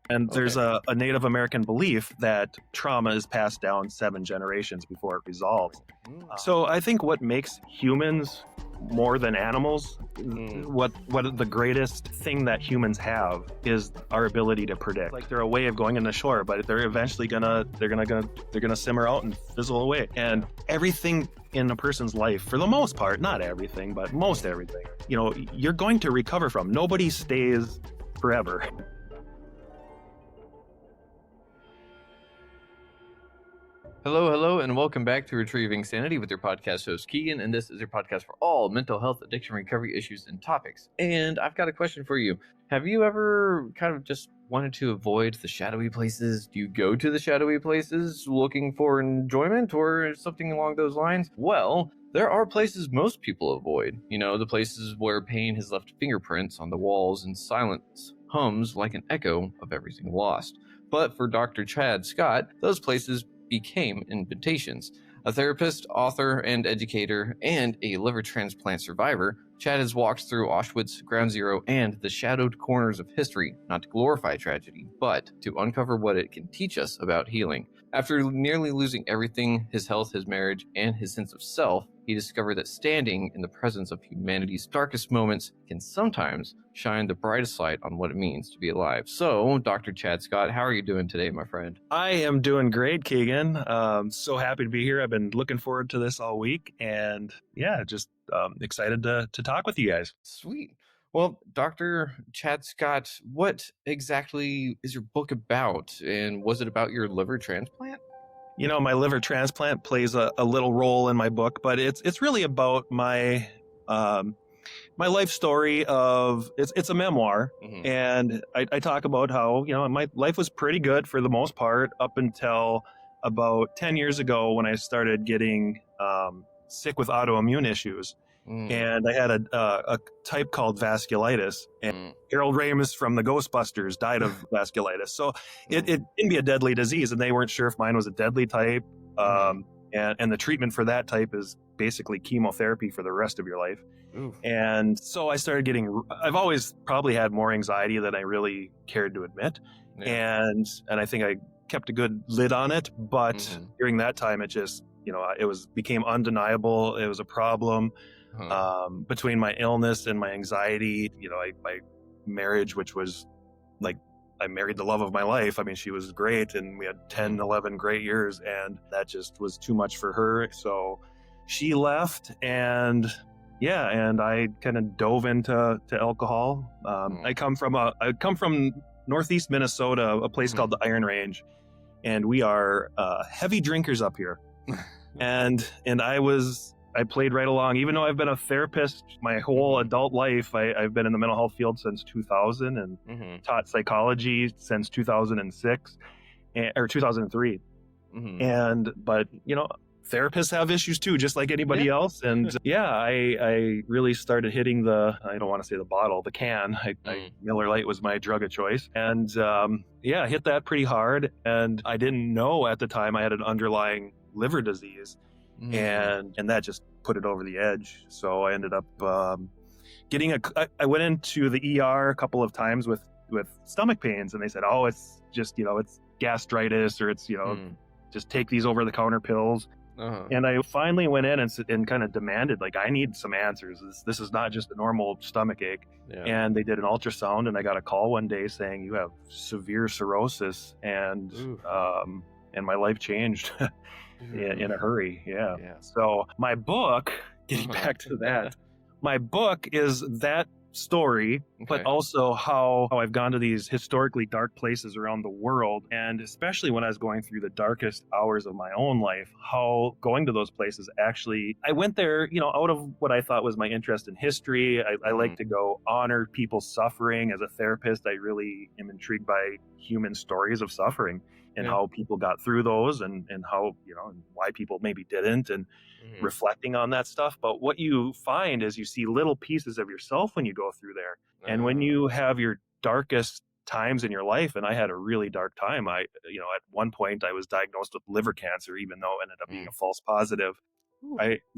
And there's Okay. a Native American belief that trauma is passed down 7 generations before it resolves. So I think what makes humans more than animals, what the greatest thing that humans have is our ability to predict. Like they're a way of going in the shore, but they're eventually gonna simmer out and fizzle away. And everything in a person's life, for the most part, not everything, but most everything, you're going to recover from. Nobody stays forever. Hello, and welcome back to Retrieving Sanity with your podcast host, Keegan, and this is your podcast for all mental health, addiction, recovery issues, and topics. And I've got a question for you. Have you ever kind of just wanted to avoid the shadowy places? Do you go to the shadowy places looking for enjoyment or something along those lines? Well, there are places most people avoid. The places where pain has left fingerprints on the walls and silence hums like an echo of everything lost. But for Dr. Chad Scott, those places became invitations. A therapist, author, and educator, and a liver transplant survivor, Chad has walked through Auschwitz, Ground Zero, and the shadowed corners of history, not to glorify tragedy, but to uncover what it can teach us about healing. After nearly losing everything, his health, his marriage, and his sense of self, he discovered that standing in the presence of humanity's darkest moments can sometimes shine the brightest light on what it means to be alive. So, Dr. Chad Scott, how are you doing today, my friend? I am doing great, Keegan. So happy to be here. I've been looking forward to this all week, and just excited to talk with you guys. Sweet. Well, Dr. Chad Scott, what exactly is your book about, and was it about your liver transplant? My liver transplant plays a little role in my book, but it's really about my my life story of it's a memoir. Mhm. And I talk about how my life was pretty good for the most part up until about 10 years ago when I started getting sick with autoimmune issues. And I had a type called vasculitis, and Harold Ramis from the Ghostbusters died of vasculitis. So it can be a deadly disease, and they weren't sure if mine was a deadly type. And the treatment for that type is basically chemotherapy for the rest of your life. Oof. And so I started I've always probably had more anxiety than I really cared to admit. Yeah. And I think I kept a good lid on it. But during that time, it just, became undeniable. It was a problem. Between my illness and my anxiety, my marriage, which was like, I married the love of my life. I mean, she was great, and we had 10, 11 great years, and that just was too much for her. So she left, and I kind of dove into alcohol. I come from Northeast Minnesota, a place called the Iron Range, and we are heavy drinkers up here. and I played right along, even though I've been a therapist my whole adult life. I've been in the mental health field since 2000 and taught psychology since 2006 or 2003. But therapists have issues too, just like anybody else. And I really started hitting I don't want to say the bottle, the can. Miller Lite was my drug of choice. And hit that pretty hard. And I didn't know at the time I had an underlying liver disease. And that just put it over the edge. So I ended up I went into the ER a couple of times with stomach pains, and they said, oh, it's just, it's gastritis, or it's, just take these over-the-counter pills. And I finally went in and kind of demanded, like, I need some answers. This is not just a normal stomach ache. Yeah. And they did an ultrasound, and I got a call one day saying, you have severe cirrhosis, and my life changed. In a hurry. Yeah. So my book, getting back to that, my book is that story, but also how I've gone to these historically dark places around the world. And especially when I was going through the darkest hours of my own life, how going to those places actually, I went there, out of what I thought was my interest in history. I like to go honor people's suffering. As a therapist, I really am intrigued by human stories of suffering. And how people got through those, and how, and why people maybe didn't, and reflecting on that stuff. But what you find is you see little pieces of yourself when you go through there. And when you have your darkest times in your life, and I had a really dark time. At one point I was diagnosed with liver cancer, even though it ended up being a false positive.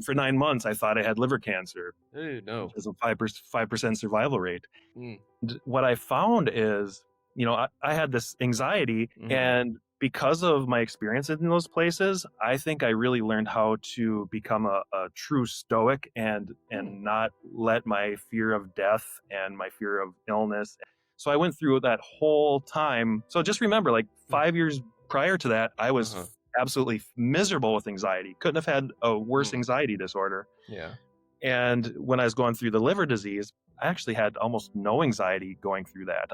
For 9 months, I thought I had liver cancer. No. Which is a 5% survival rate. And what I found is I had this anxiety, and because of my experiences in those places, I think I really learned how to become a true stoic and not let my fear of death and my fear of illness. So I went through that whole time. So just remember, like 5 years prior to that, I was absolutely miserable with anxiety. Couldn't have had a worse anxiety disorder. Yeah. And when I was going through the liver disease, I actually had almost no anxiety going through that.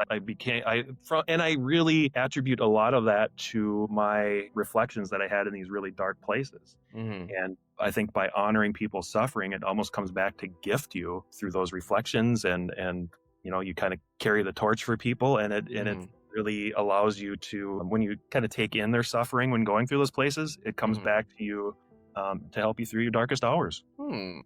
And I really attribute a lot of that to my reflections that I had in these really dark places. And I think by honoring people's suffering, it almost comes back to gift you through those reflections, and you kind of carry the torch for people, and it really allows you to, when you kind of take in their suffering when going through those places, it comes back to you to help you through your darkest hours.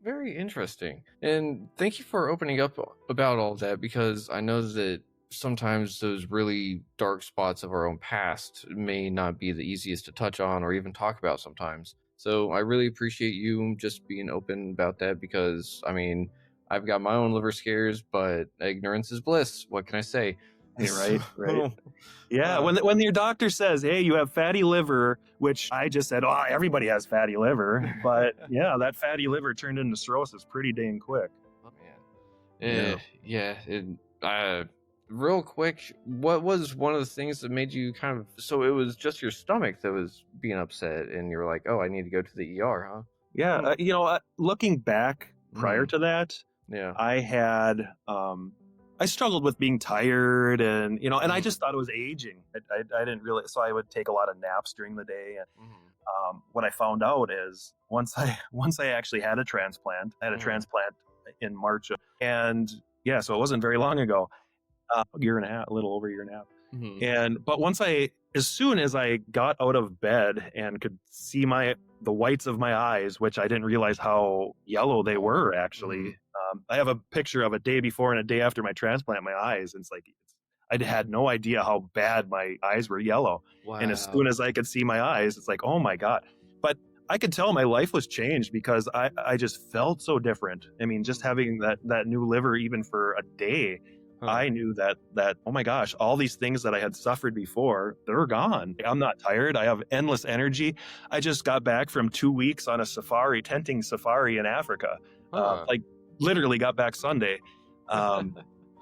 Very interesting. And thank you for opening up about all that, because I know that sometimes those really dark spots of our own past may not be the easiest to touch on or even talk about sometimes. So I really appreciate you just being open about that, because I mean, I've got my own liver scares, but ignorance is bliss. What can I say? Right. Yeah, when your doctor says, "Hey, you have fatty liver," which I just said, "Oh, everybody has fatty liver," but yeah, that fatty liver turned into cirrhosis pretty dang quick. Oh man. Real quick, what was one of the things that made you kind of, so it was just your stomach that was being upset, and you were like, "Oh, I need to go to the ER," huh? Yeah, looking back prior to that, I had I struggled with being tired, and and I just thought it was aging. I didn't really, so I would take a lot of naps during the day. And what I found out is once I actually had a transplant, I had a transplant in March, and yeah, so it wasn't very long ago, a year and a half, a little over a year and a half. But as soon as I got out of bed and could see the whites of my eyes, which I didn't realize how yellow they were actually. I have a picture of a day before and a day after my transplant, my eyes, and it's like, I had no idea how bad my eyes were yellow. Wow. And as soon as I could see my eyes, it's like, oh my God. But I could tell my life was changed because I just felt so different. I mean, just having that new liver, even for a day, I knew that, oh my gosh, all these things that I had suffered before, they're gone. I'm not tired. I have endless energy. I just got back from 2 weeks on a tenting safari in Africa. Literally got back Sunday.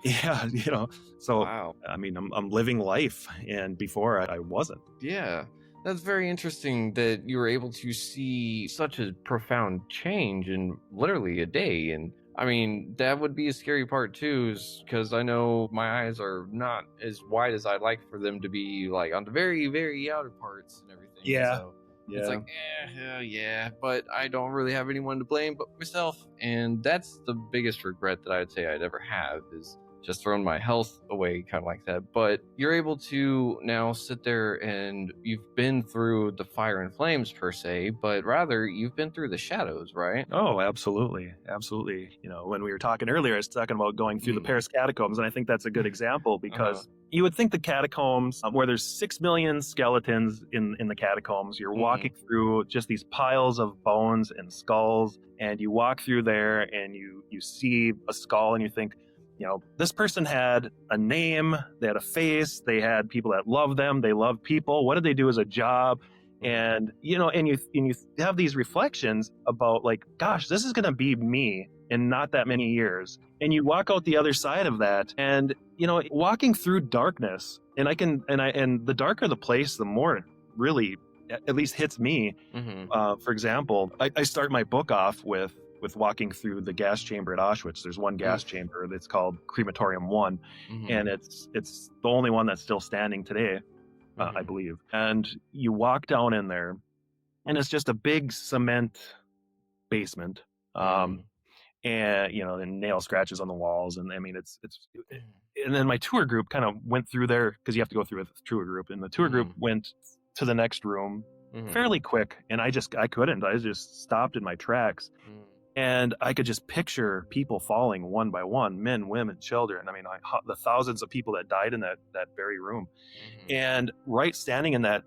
Yeah, so wow. I mean, I'm living life, and before I wasn't. Yeah, that's very interesting that you were able to see such a profound change in literally a day. And I mean, that would be a scary part too, because I know my eyes are not as wide as I'd like for them to be, like on the very, very outer parts and everything. Yeah. So it's like, but I don't really have anyone to blame but myself. And that's the biggest regret that I'd say I'd ever have, is just throwing my health away, kind of like that. But you're able to now sit there, and you've been through the fire and flames per se, but rather you've been through the shadows, right? Oh, absolutely. Absolutely. When we were talking earlier, I was talking about going through the Paris catacombs, and I think that's a good example, because you would think the catacombs, where there's 6 million skeletons in the catacombs, you're walking through just these piles of bones and skulls, and you walk through there and you see a skull and you think, this person had a name, they had a face, they had people that loved them, they loved people. What did they do as a job? And and you have these reflections about, like, gosh, this is going to be me in not that many years. And you walk out the other side of that, and walking through darkness, and the darker the place, the more it really at least hits me. For example, I start my book off with walking through the gas chamber at Auschwitz. There's one gas chamber that's called Crematorium 1, and it's the only one that's still standing today, I believe. And you walk down in there, and it's just a big cement basement, and and nail scratches on the walls, and I mean and then my tour group kind of went through there, because you have to go through with a tour group, and the tour group went to the next room fairly quick, and I just stopped in my tracks. And I could just picture people falling one by one, men, women, children. I mean, the thousands of people that died in that very room. And right standing in the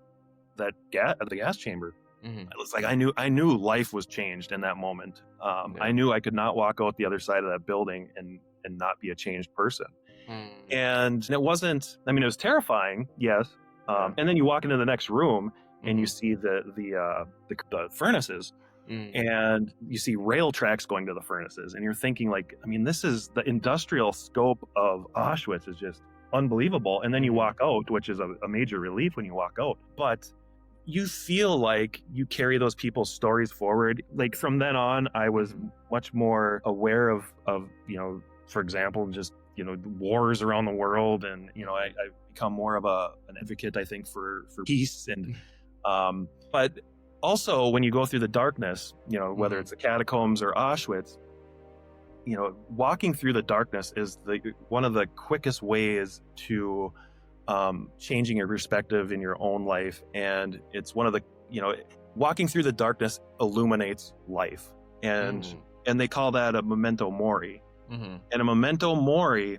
gas chamber, it was like I knew life was changed in that moment. I knew I could not walk out the other side of that building and not be a changed person. And it wasn't, I mean, it was terrifying, yes. And then you walk into the next room and you see the furnaces. And you see rail tracks going to the furnaces, and you're thinking like, I mean, this is the industrial scope of Auschwitz is just unbelievable. And then you walk out, which is a major relief when you walk out, but you feel like you carry those people's stories forward. Like from then on, I was much more aware of you know, for example, just, you know, wars around the world, and you know, I've become more of an advocate, I think, for peace. And but also, when you go through the darkness, you know, whether it's the catacombs or Auschwitz, you know, walking through the darkness is one of the quickest ways to changing your perspective in your own life. And it's one of the, you know, walking through the darkness illuminates life. And they call that a Memento Mori. And a Memento Mori,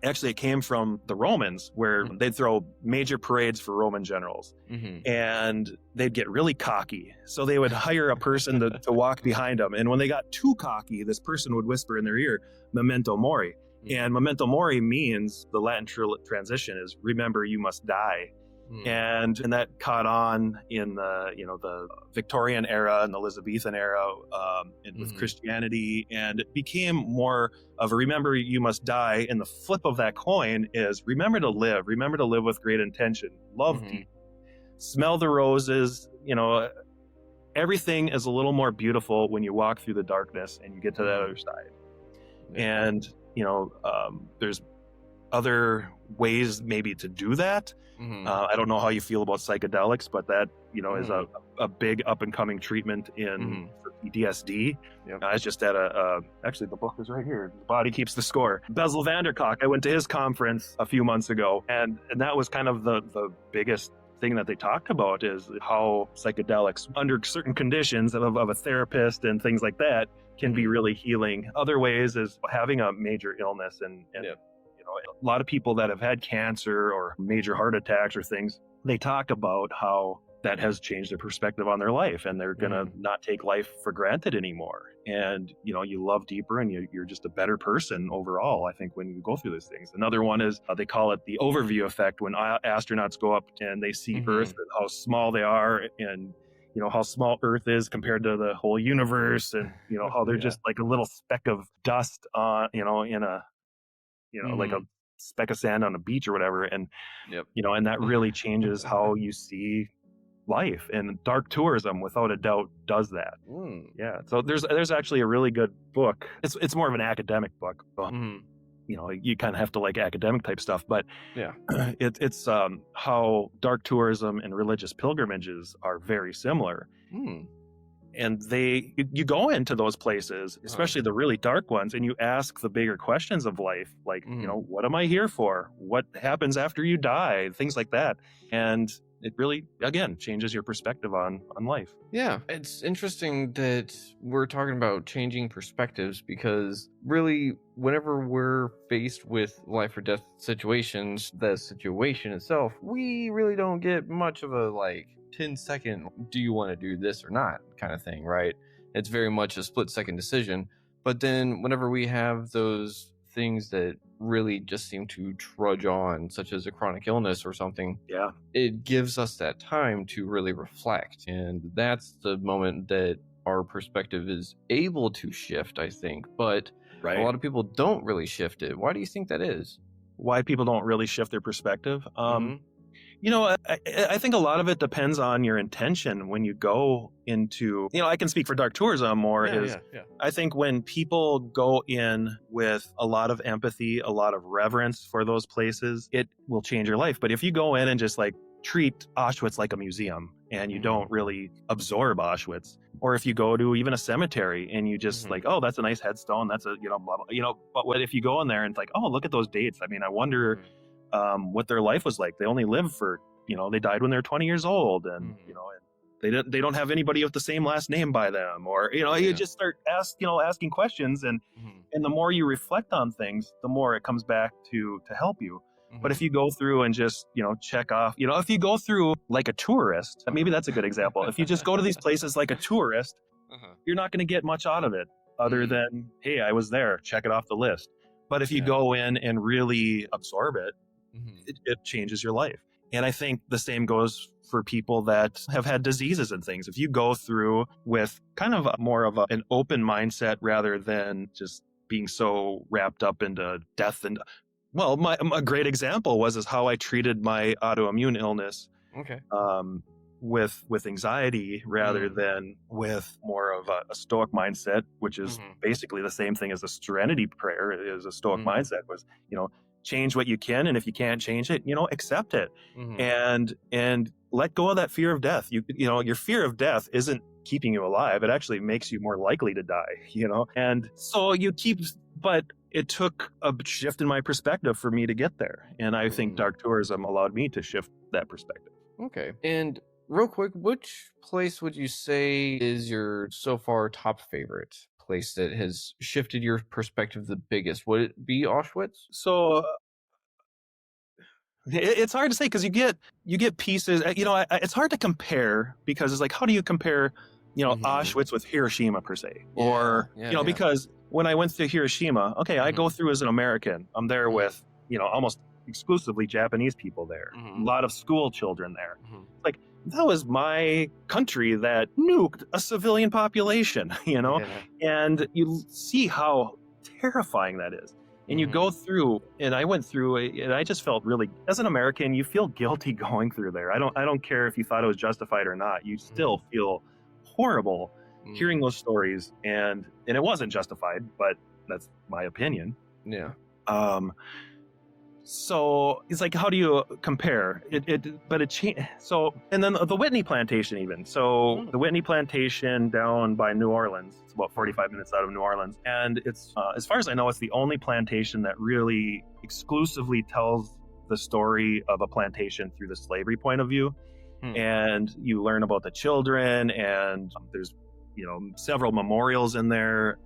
actually, it came from the Romans, where they'd throw major parades for Roman generals, and they'd get really cocky. So they would hire a person to walk behind them. And when they got too cocky, this person would whisper in their ear, Memento Mori. And Memento Mori means, the Latin transition is, remember you must die. And that caught on in the, you know, the Victorian era and the Elizabethan era, and with Christianity, and it became more of a remember you must die. And the flip of that coin is remember to live with great intention, love deep, smell the roses. You know, everything is a little more beautiful when you walk through the darkness and you get to that other side. And you know, there's other ways maybe to do that. I don't know how you feel about psychedelics, but that, you know, is a big up and coming treatment for PTSD. I was just at actually the book is right here. The Body Keeps the Score. Bessel van der Kolk, I went to his conference a few months ago, and that was kind of the biggest thing that they talked about, is how psychedelics under certain conditions of a therapist and things like that can be really healing. Other ways is having a major illness and a lot of people that have had cancer or major heart attacks or things, they talk about how that has changed their perspective on their life, and they're going to not take life for granted anymore. And, you know, you love deeper, and you're just a better person overall, I think, when you go through those things. Another one is, they call it the overview effect, when astronauts go up and they see Earth and how small they are, and, you know, how small Earth is compared to the whole universe, and, you know, how they're just like a little speck of dust on, you know, in a, you know, like a speck of sand on a beach or whatever. And, you know, and that really changes how you see life. And dark tourism, without a doubt, does that. Yeah. So there's actually a really good book. It's more of an academic book. You know, you kind of have to like academic type stuff, but it's how dark tourism and religious pilgrimages are very similar. And you go into those places, especially the really dark ones, and you ask the bigger questions of life, like, you know, what am I here for? What happens after you die? Things like that. And it really, again, changes your perspective on life. Yeah, it's interesting that we're talking about changing perspectives, because really, whenever we're faced with life or death situations, the situation itself, we really don't get much of a, like, 10-second, do you want to do this or not kind of thing, right? It's very much a split-second decision. But then whenever we have those things that really just seem to trudge on, such as a chronic illness or something, it gives us that time to really reflect. And that's the moment that our perspective is able to shift, I think. But a lot of people don't really shift it. Why do you think that is? Why people don't really shift their perspective? You know, I think a lot of it depends on your intention when you go into, you know, I can speak for dark tourism more. I think when people go in with a lot of empathy, a lot of reverence for those places, it will change your life. But if you go in and just like treat Auschwitz like a museum and you don't really absorb Auschwitz, or if you go to even a cemetery and you just like, oh, that's a nice headstone, that's a, you know, blah, blah, you know, but what if you go in there and it's like, oh, look at those dates. I mean, I wonder what their life was like. They only lived for, you know, they died when they were 20 years old, and you know, and they don't have anybody with the same last name by them, or, you know, you just start asking questions, and the more you reflect on things, the more it comes back to help you. But if you go through and just, you know, check off, you know, if you go through like a tourist, maybe that's a good example. If you just go to these places like a tourist, you're not going to get much out of it other than, hey, I was there, check it off the list. But if you go in and really absorb it, it changes your life. And I think the same goes for people that have had diseases and things. If you go through with kind of more of an open mindset rather than just being so wrapped up into death. And well, a great example is how I treated my autoimmune illness. Okay. With anxiety rather than with more of a stoic mindset, which is basically the same thing as a serenity prayer. Is a stoic mindset was, change what you can, and if you can't change it, accept it, and let go of that fear of death. Your fear of death isn't keeping you alive; it actually makes you more likely to die. And so but it took a shift in my perspective for me to get there, and I think dark tourism allowed me to shift that perspective. Okay, and real quick, which place would you say is your so far top favorite place that has shifted your perspective the biggest? Would it be Auschwitz? So it's hard to say because you get pieces. It's hard to compare because it's like, how do you compare, Auschwitz with Hiroshima per se, or because when I went to Hiroshima, I go through as an American. I'm there with almost exclusively Japanese people there, a lot of school children there. Like, that was my country that nuked a civilian population, and you see how terrifying that is. And you go through, and I went through it, and I just felt really, as an American, you feel guilty going through there. I don't care if you thought it was justified or not. You still feel horrible hearing those stories, and it wasn't justified, but that's my opinion. Yeah. So it's like, how do you compare but it changed. So, and then the Whitney plantation, even. So the Whitney plantation down by New Orleans, it's about 45 minutes out of New Orleans. And it's, as far as I know, it's the only plantation that really exclusively tells the story of a plantation through the slavery point of view. And you learn about the children, and there's, several memorials in there.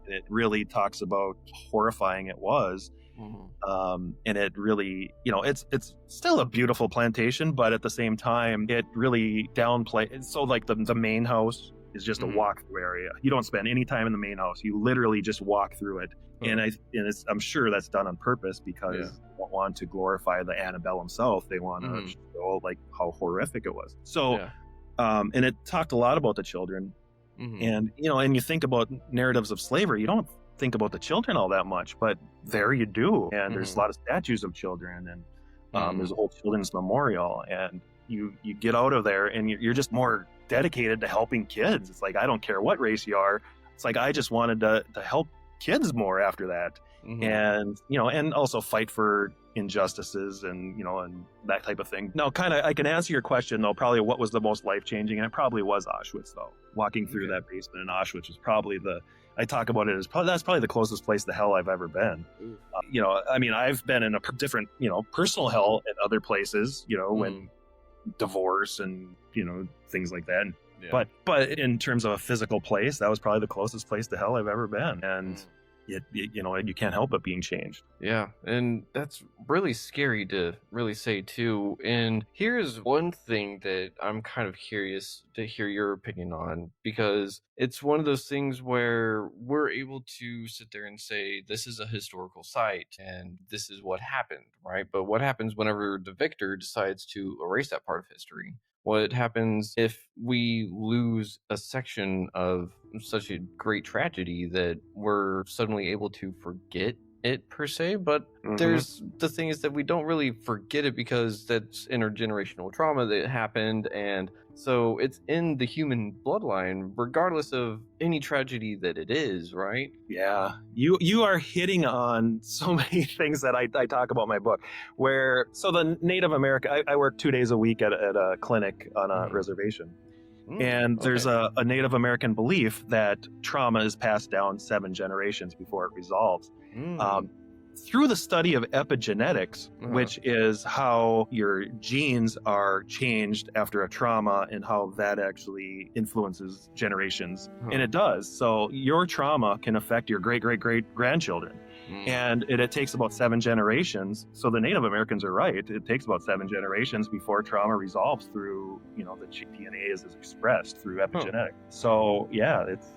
It really talks about how horrifying it was. And it really, it's still a beautiful plantation, but at the same time, it really downplays. So like the main house is just a walk-through area. You don't spend any time in the main house. You literally just walk through it. And I'm sure that's done on purpose because they don't want to glorify the antebellum South. They want to show like how horrific it was. So, and it talked a lot about the children. And, and you think about narratives of slavery, you don't think about the children all that much, but there you do. And there's a lot of statues of children, and there's a whole children's memorial, and you get out of there and you're just more dedicated to helping kids. It's like, I don't care what race you are. It's like, I just wanted to help kids more after that. And, and also fight for injustices and, and that type of thing. Now, I can answer your question though, probably what was the most life-changing, and it probably was Auschwitz though. Walking through that basement in Auschwitz was probably I talk about it as that's probably the closest place to hell I've ever been. I've been in a different, personal hell at other places, when divorce and, things like that. But in terms of a physical place, that was probably the closest place to hell I've ever been. And you can't help but being changed. Yeah, and that's really scary to really say too. And here's one thing that I'm kind of curious to hear your opinion on, because it's one of those things where we're able to sit there and say, this is a historical site and this is what happened, right? But what happens whenever the victor decides to erase that part of history? What happens if we lose a section of such a great tragedy that we're suddenly able to forget it per se? But there's the thing is that we don't really forget it because that's intergenerational trauma that happened, and so it's in the human bloodline regardless of any tragedy that it is, right? Yeah, you are hitting on so many things that I talk about in my book, so the Native American, I work 2 days a week at a clinic on a reservation. And there's a Native American belief that trauma is passed down 7 generations before it resolves. Through the study of epigenetics, which is how your genes are changed after a trauma and how that actually influences generations. And it does. So your trauma can affect your great-great-great-grandchildren. And it takes about 7 generations. So the Native Americans are right. It takes about 7 generations before trauma resolves through, the DNA is expressed through epigenetics. So yeah, it's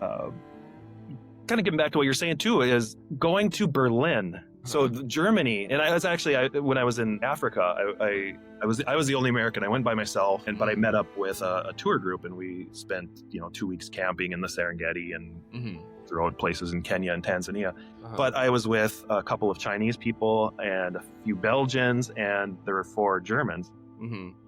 kind of getting back to what you're saying too, is going to Berlin. So Germany, and I was actually, when I was in Africa, I was the only American. I went by myself, but I met up with a tour group, and we spent 2 weeks camping in the Serengeti and throughout places in Kenya and Tanzania. But I was with a couple of Chinese people and a few Belgians, and there were 4 Germans.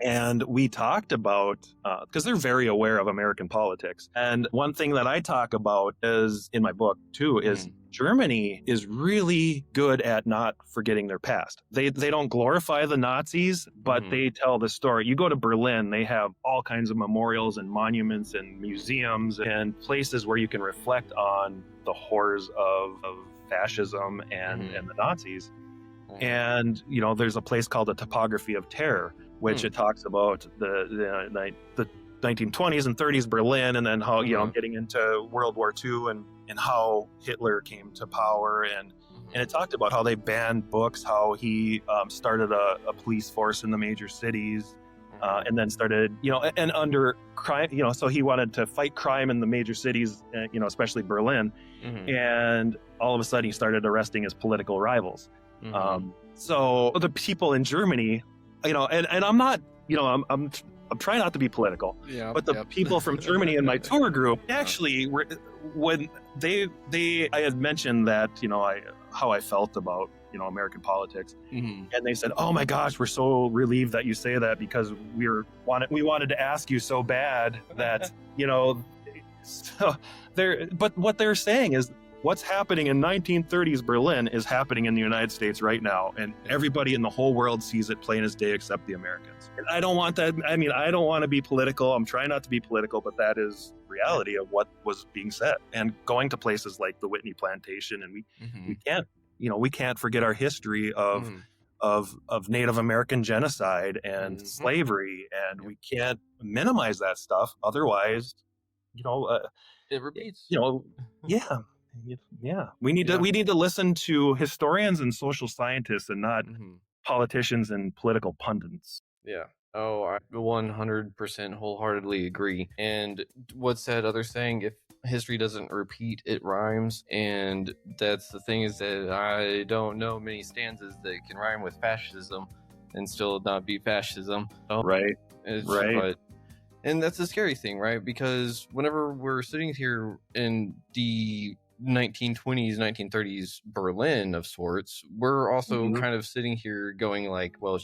And we talked about, because they're very aware of American politics. And one thing that I talk about is in my book too, is Germany is really good at not forgetting their past. They don't glorify the Nazis, but they tell the story. You go to Berlin, they have all kinds of memorials and monuments and museums and places where you can reflect on the horrors of fascism and the Nazis. And, there's a place called the Topography of Terror, which it talks about the 1920s and 30s Berlin, and then how, getting into World War II and how Hitler came to power. And it talked about how they banned books, how he started a police force in the major cities, and then started, and under crime, so he wanted to fight crime in the major cities, especially Berlin. And all of a sudden he started arresting his political rivals. So the people in Germany, and I'm not, I'm trying not to be political, but the people from Germany in my tour group actually were, when I had mentioned that, how I felt about, American politics, and they said, "Oh my gosh, we're so relieved that you say that, because we wanted to ask you so bad that, so but what they're saying is, what's happening in 1930s Berlin is happening in the United States right now, and everybody in the whole world sees it plain as day except the Americans." And I don't want that. I mean, I don't want to be political. I'm trying not to be political, but that is reality of what was being said. And going to places like the Whitney Plantation, and we can't, we can't forget our history of Native American genocide and slavery, and we can't minimize that stuff. Otherwise, it repeats. We need to listen to historians and social scientists, and not politicians and political pundits. Yeah. Oh, I 100% wholeheartedly agree. And what's that other saying? If history doesn't repeat, it rhymes. And that's the thing, is that I don't know many stanzas that can rhyme with fascism and still not be fascism. Oh, right. And that's the scary thing, right? Because whenever we're sitting here in the 1920s, 1930s Berlin of sorts, we're also kind of sitting here going like, well,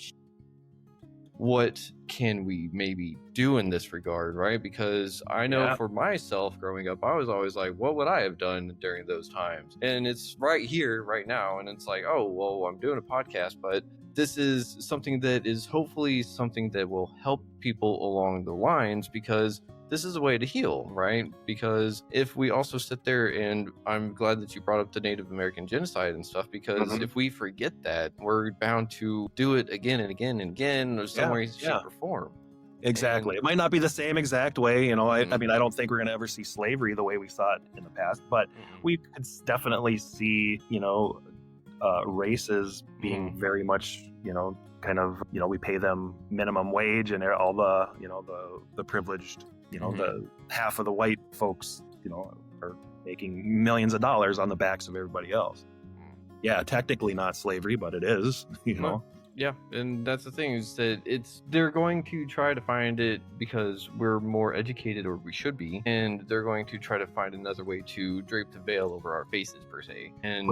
what can we maybe do in this regard, right? Because I know for myself growing up, I was always like, what would I have done during those times? And it's right here, right now. And it's like, oh, well, I'm doing a podcast, but this is something that is hopefully something that will help people along the lines, because this is a way to heal, right? Because if we also sit there, and I'm glad that you brought up the Native American genocide and stuff, because if we forget that, we're bound to do it again and again and again, in some way, shape, or form. Exactly. It might not be the same exact way, I mean, I don't think we're going to ever see slavery the way we saw it in the past, but we could definitely see, races being very much, kind of, we pay them minimum wage, and all the, the privileged, the half of the white folks, are making millions of dollars on the backs of everybody else. Yeah, technically not slavery, but it is, Yeah, and that's the thing, is that they're going to try to find it because we're more educated, or we should be, and they're going to try to find another way to drape the veil over our faces, per se. And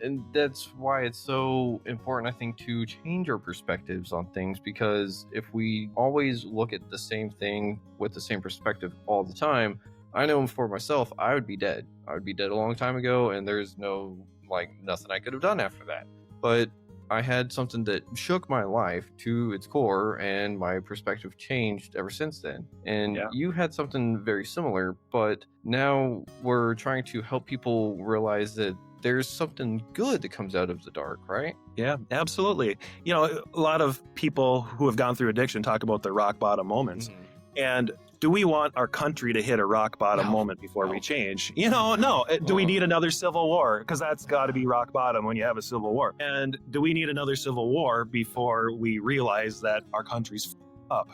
and that's why it's so important, I think, to change our perspectives on things, because if we always look at the same thing with the same perspective all the time, I know for myself, I would be dead. I would be dead a long time ago, and there's nothing I could have done after that. But I had something that shook my life to its core, and my perspective changed ever since then. And you had something very similar, but now we're trying to help people realize that there's something good that comes out of the dark, right? Yeah, absolutely. A lot of people who have gone through addiction talk about their rock bottom moments. And do we want our country to hit a rock bottom moment before we change? No. Do we need another civil war? Because that's got to be rock bottom when you have a civil war. And do we need another civil war before we realize that our country's up,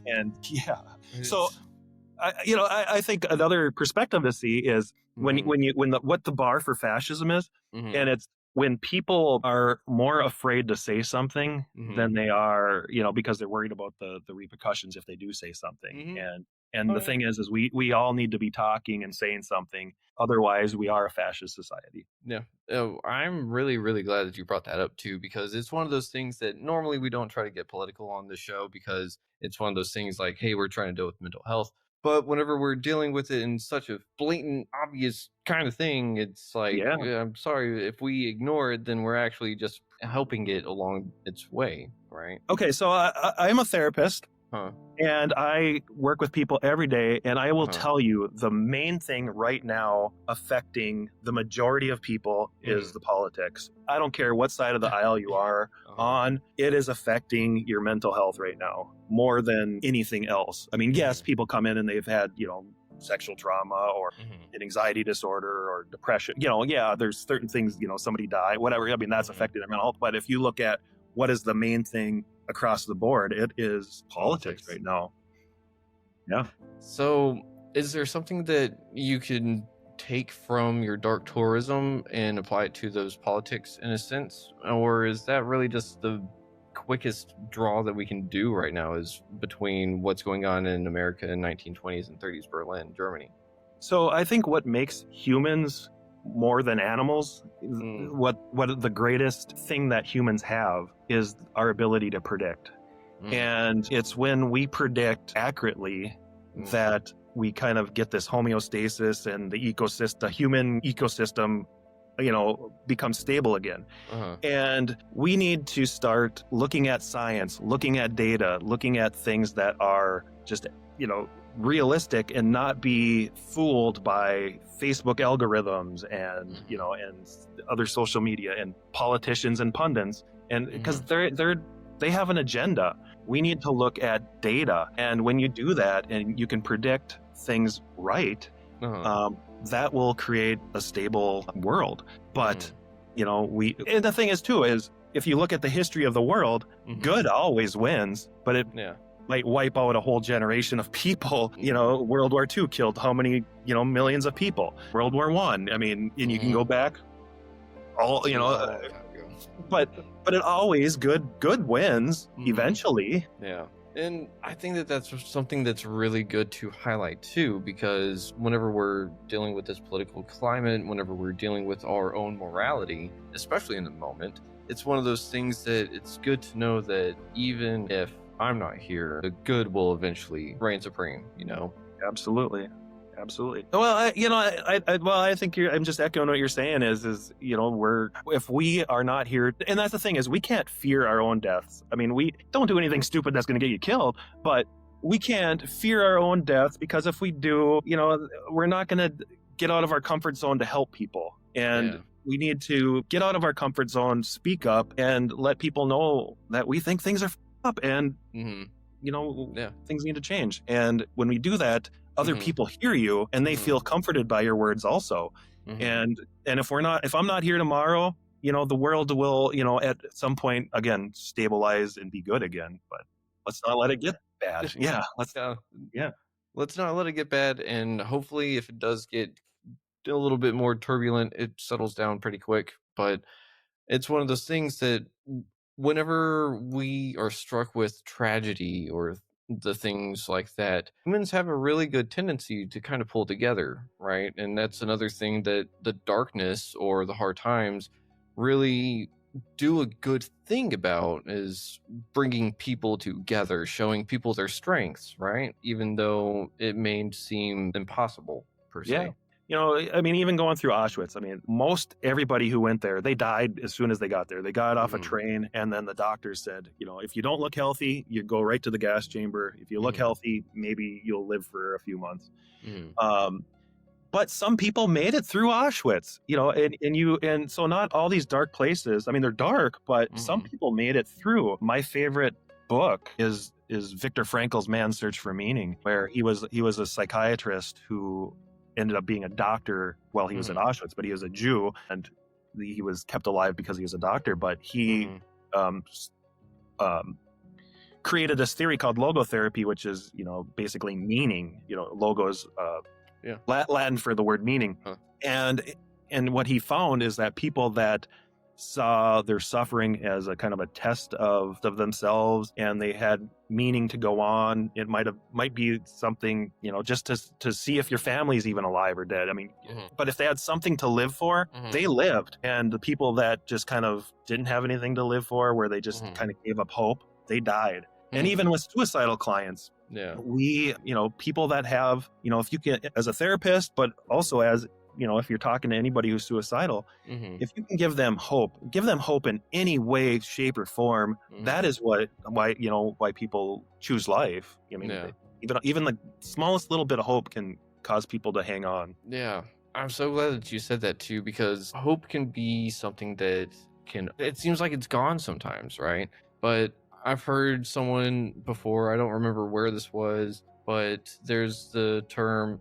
And so I think another perspective to see is what the bar for fascism is, and it's when people are more afraid to say something than they are, because they're worried about the repercussions if they do say something. And the thing is we all need to be talking and saying something. Otherwise, we are a fascist society. Yeah. Oh, I'm really, really glad that you brought that up too, because it's one of those things that normally we don't try to get political on the show because it's one of those things like, hey, we're trying to deal with mental health. But whenever we're dealing with it in such a blatant, obvious kind of thing, it's like, Yeah. I'm sorry, if we ignore it, then we're actually just helping it along its way, right? Okay, so I'm a therapist. Huh. And I work with people every day, and I will tell you the main thing right now affecting the majority of people is the politics. I don't care what side of the aisle you are on, it is affecting your mental health right now more than anything else. I mean, yes, people come in and they've had, sexual trauma or an anxiety disorder or depression. There's certain things, somebody died, whatever. I mean, that's affecting their mental health. But if you look at what is the main thing across the board, it is politics right now. Yeah. So is there something that you can take from your dark tourism and apply it to those politics in a sense? Or is that really just the quickest draw that we can do right now is between what's going on in America in 1920s and 30s Berlin, Germany? So I think what makes humans more than animals, what the greatest thing that humans have is our ability to predict. And it's when we predict accurately that we kind of get this homeostasis and the human ecosystem, becomes stable again. And we need to start looking at science, looking at data, looking at things that are just, realistic and not be fooled by Facebook algorithms and and other social media and politicians and pundits, and because they have an agenda. We need to look at data, and when you do that and you can predict things right, that will create a stable world. But and the thing is too is if you look at the history of the world, good always wins, but it might wipe out a whole generation of people. World War II killed how many, millions of people. World War I, I mean, and you can go back all, but it always good wins eventually. Yeah. And I think that that's something that's really good to highlight too, because whenever we're dealing with this political climate, whenever we're dealing with our own morality, especially in the moment, it's one of those things that it's good to know that even if I'm not here, the good will eventually reign supreme, Absolutely. Well, I think I'm just echoing what you're saying is if we are not here, and that's the thing is we can't fear our own deaths. I mean, we don't do anything stupid that's going to get you killed, but we can't fear our own deaths because if we do, we're not going to get out of our comfort zone to help people. And we need to get out of our comfort zone, speak up, and let people know that we think things are up and, things need to change. And when we do that, other people hear you and they feel comforted by your words also. And if I'm not here tomorrow, the world will, at some point again, stabilize and be good again, but let's not let it get bad. Let's not let it get bad. And hopefully if it does get a little bit more turbulent, it settles down pretty quick. But it's one of those things that whenever we are struck with tragedy or the things like that, humans have a really good tendency to kind of pull together, right? And that's another thing that the darkness or the hard times really do a good thing about, is bringing people together, showing people their strengths, right? Even though it may seem impossible per se. I mean, even going through Auschwitz, I mean, most everybody who went there, they died as soon as they got there. They got off a train, and then the doctors said, if you don't look healthy, you go right to the gas chamber. If you look healthy, maybe you'll live for a few months. But some people made it through Auschwitz, and so not all these dark places. I mean, they're dark, but some people made it through. My favorite book is Viktor Frankl's Man's Search for Meaning, where he was a psychiatrist who ended up being a doctor while he was at Auschwitz, but he was a Jew and he was kept alive because he was a doctor, but he created this theory called logotherapy, which is, basically meaning. Logo is Latin for the word meaning. Huh. And what he found is that people that saw their suffering as a kind of a test of themselves, and they had meaning to go on. It might be something, just to see if your family's even alive or dead. I mean, but if they had something to live for, they lived. And the people that just kind of didn't have anything to live for, where they just kind of gave up hope, they died. And even with suicidal clients, we, people that have, if you can, as a therapist, but also as, if you're talking to anybody who's suicidal, if you can give them hope in any way, shape, or form, that is why people choose life. I mean, even the smallest little bit of hope can cause people to hang on. Yeah. I'm so glad that you said that too, because hope can be something that it seems like it's gone sometimes, right? But I've heard someone before, I don't remember where this was, but there's the term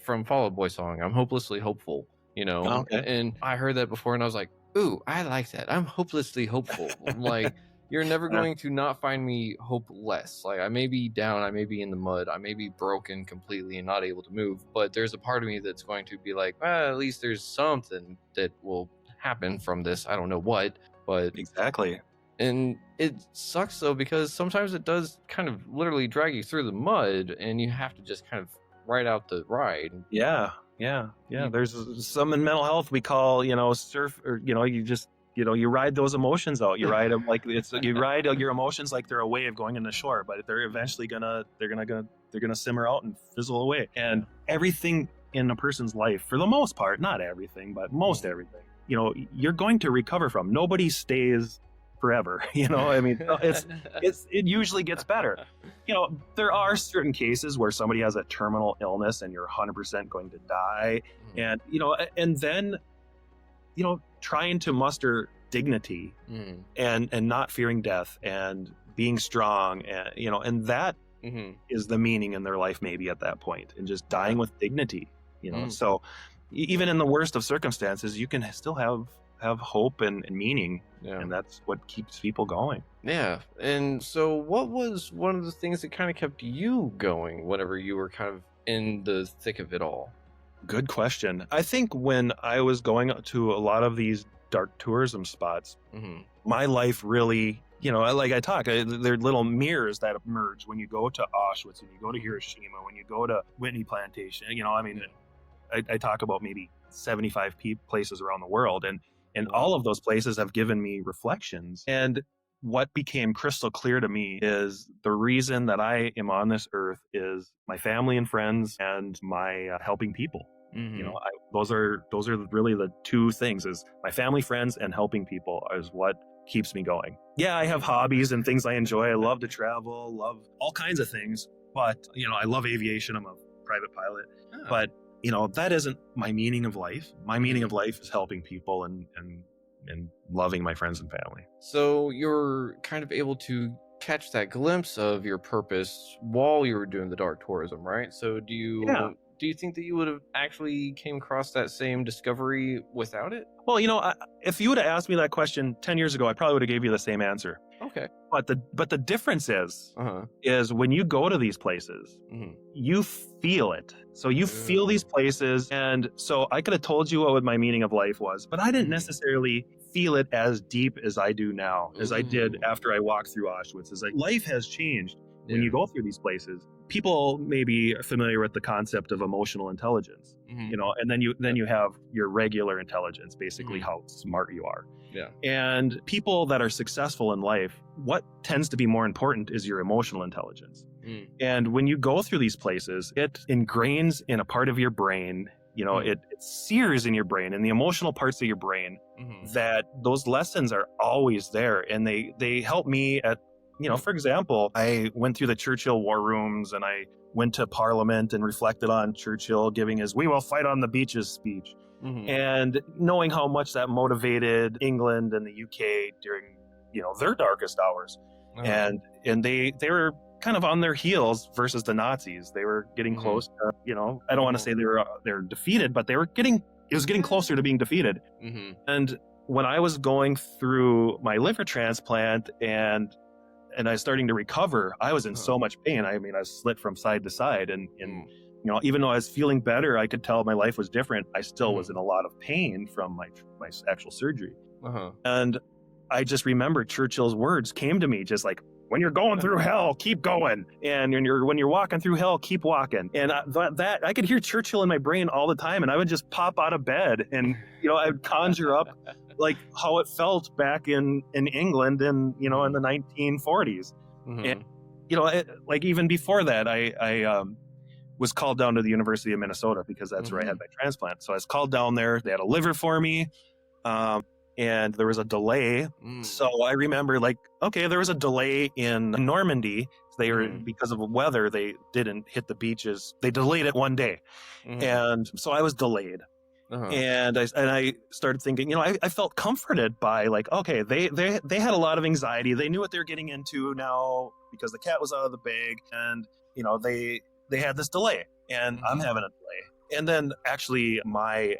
from Fall Out Boy song, I'm hopelessly hopeful, Okay. And I heard that before and I was like, ooh, I like that. I'm hopelessly hopeful. Like, you're never going to not find me hopeless. Like, I may be down, I may be in the mud, I may be broken completely and not able to move, but there's a part of me that's going to be like, well, at least there's something that will happen from this. I don't know what, but exactly. And it sucks though, because sometimes it does kind of literally drag you through the mud and you have to just kind of ride out the ride. Yeah. There's some in mental health we call, surf, or, you just, you ride those emotions out. You ride them like you ride your emotions like they're a wave going in the shore, but they're eventually they're gonna simmer out and fizzle away. And everything in a person's life, for the most part, not everything, but most everything, you're going to recover from. Nobody stays forever. I mean, it usually gets better. There are certain cases where somebody has a terminal illness and you're 100% going to die. And, and then, trying to muster dignity and not fearing death and being strong, and, and that is the meaning in their life, maybe at that point, and just dying with dignity, so even in the worst of circumstances, you can still have hope and meaning. And that's what keeps people going. Yeah. And so what was one of the things that kind of kept you going whenever you were kind of in the thick of it all? Good question. I think when I was going to a lot of these dark tourism spots, my life really, like I talk, they're little mirrors that emerge when you go to Auschwitz, when you go to Hiroshima, when you go to Whitney Plantation. I talk about maybe 75 places around the world, and all of those places have given me reflections. And what became crystal clear to me is the reason that I am on this earth is my family and friends and my helping people. Those are really the two things: is my family, friends, and helping people is what keeps me going. Yeah, I have hobbies and things I enjoy. I love to travel, love all kinds of things. But, I love aviation. I'm a private pilot. But that isn't my meaning of life. My meaning of life is helping people and loving my friends and family. So you're kind of able to catch that glimpse of your purpose while you were doing the dark tourism, right? So do you think that you would have actually came across that same discovery without it? Well, if you would have asked me that question 10 years ago, I probably would have gave you the same answer. Okay. But the difference is when you go to these places, you feel it. So you feel these places. And so I could have told you what my meaning of life was, but I didn't necessarily feel it as deep as I do now, as I did after I walked through Auschwitz. It's like life has changed when you go through these places. People may be familiar with the concept of emotional intelligence, and then you have your regular intelligence, basically how smart you are. Yeah. And people that are successful in life, what tends to be more important is your emotional intelligence. And when you go through these places, it ingrains in a part of your brain, it sears in your brain, in the emotional parts of your brain, that those lessons are always there. And they help me at, for example, I went through the Churchill war rooms and I went to Parliament and reflected on Churchill giving his "We will fight on the beaches" speech. And knowing how much that motivated England and the UK during, their darkest hours. And they were kind of on their heels versus the Nazis. They were getting close to, I don't want to say they're defeated, but it was getting closer to being defeated. And when I was going through my liver transplant and I was starting to recover, I was in so much pain. I mean, I was slit from side to side, and even though I was feeling better, I could tell my life was different. I still was in a lot of pain from my actual surgery. And I just remember Churchill's words came to me, just like, when you're going through hell, keep going. And when you're walking through hell, keep walking. And that I could hear Churchill in my brain all the time. And I would just pop out of bed and, I would conjure up like how it felt back in England in the 1940s. And, like even before that, I was called down to the University of Minnesota because that's where I had my transplant. So I was called down there. They had a liver for me. And there was a delay. So I remember there was a delay in Normandy. They were, because of the weather, they didn't hit the beaches. They delayed it one day. And so I was delayed. And I started thinking, I felt comforted by okay, they had a lot of anxiety. They knew what they were getting into now because the cat was out of the bag, and, they had this delay, and I'm having a delay. And then actually my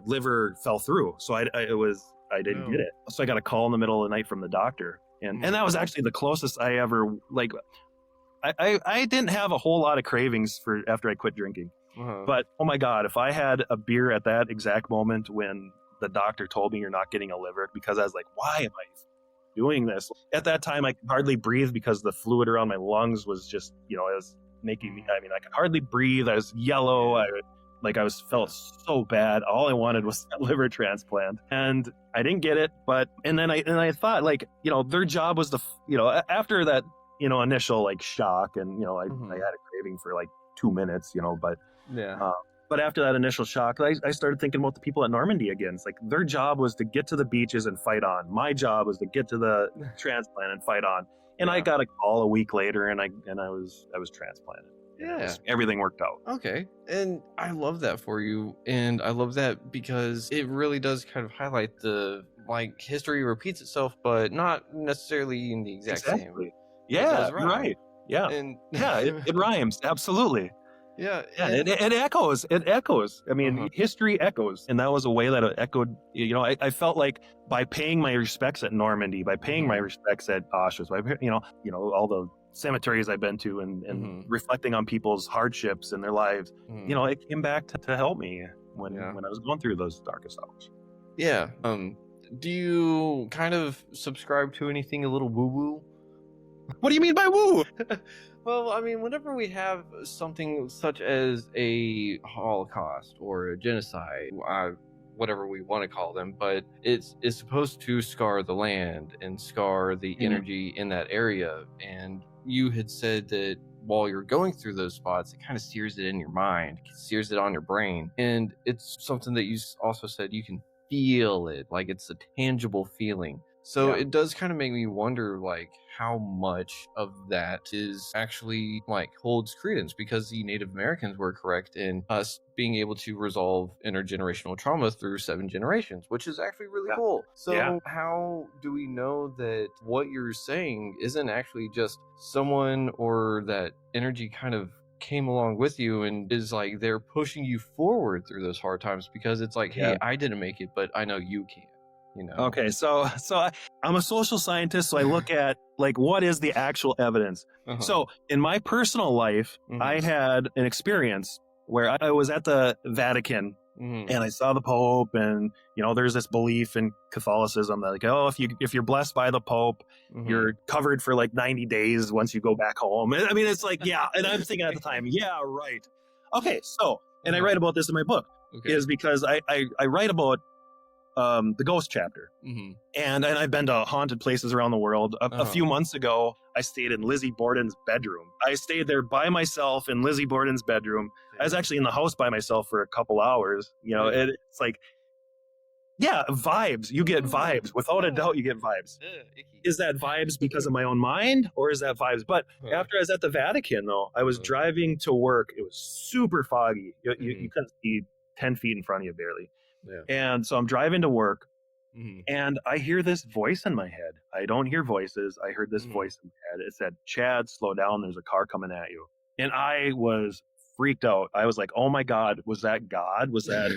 liver fell through, so I didn't get it. So I got a call in the middle of the night from the doctor, and that was actually the closest I ever I didn't have a whole lot of cravings after I quit drinking, but oh my God, if I had a beer at that exact moment when the doctor told me you're not getting a liver, because I was like, why am I doing this? At that time, I could hardly breathe because the fluid around my lungs was just, it was making me. I mean, I could hardly breathe. I was yellow. I felt so bad. All I wanted was that liver transplant, and I didn't get it. And then I thought, their job was after that, initial shock, and I had a craving for 2 minutes, but after that initial shock, I started thinking about the people at Normandy again. It's like their job was to get to the beaches and fight on. My job was to get to the transplant and fight on. And I got a call a week later, and I was transplanted. Yeah, everything worked out. Okay. And I love that for you. And I love that because it really does kind of highlight the history repeats itself, but not necessarily in the exact same way. Yeah, you're right. Yeah. And it rhymes. Absolutely. Yeah. It echoes. It echoes. I mean, history echoes. And that was a way that it echoed. I felt like by paying my respects at Normandy, by paying my respects at Auschwitz, by, all the cemeteries I've been to, and reflecting on people's hardships in their lives, it came back to help me when I was going through those darkest hours. Yeah. Do you kind of subscribe to anything a little woo-woo? What do you mean by woo? Well, I mean, whenever we have something such as a Holocaust or a genocide, whatever we want to call them, but it's supposed to scar the land and scar the energy in that area. And you had said that while you're going through those spots, it kind of sears it in your mind, sears it on your brain. And it's something that you also said you can feel it, it's a tangible feeling. So it does kind of make me wonder, how much of that is actually, holds credence, because the Native Americans were correct in us being able to resolve intergenerational trauma through 7 generations, which is actually really cool. So how do we know that what you're saying isn't actually just someone or that energy kind of came along with you and is they're pushing you forward through those hard times, because it's hey, I didn't make it, but I know you can. Okay, so I'm a social scientist, so I look at what is the actual evidence. So in my personal life, I had an experience where I was at the Vatican and I saw the Pope, and there's this belief in Catholicism that if you're blessed by the Pope, you're covered for 90 days once you go back home. I mean, it's and I'm thinking at the time, yeah, right. Okay, so and I write about this in my book is because I write about the ghost chapter, and I've been to haunted places around the world. A few months ago, I stayed in Lizzie Borden's bedroom. I stayed there by myself in Lizzie Borden's bedroom. I was actually in the house by myself for a couple hours. It's vibes. You get vibes. Without a doubt, you get vibes. Is that vibes because of my own mind, or is that vibes? But after I was at the Vatican, though, I was driving to work. It was super foggy. You couldn't see 10 feet in front of you barely. Yeah. And so I'm driving to work, and I hear this voice in my head. I don't hear voices. I heard this voice in my head. It said, "Chad, slow down. There's a car coming at you." And I was freaked out. I was like, "Oh my God, was that God? Was that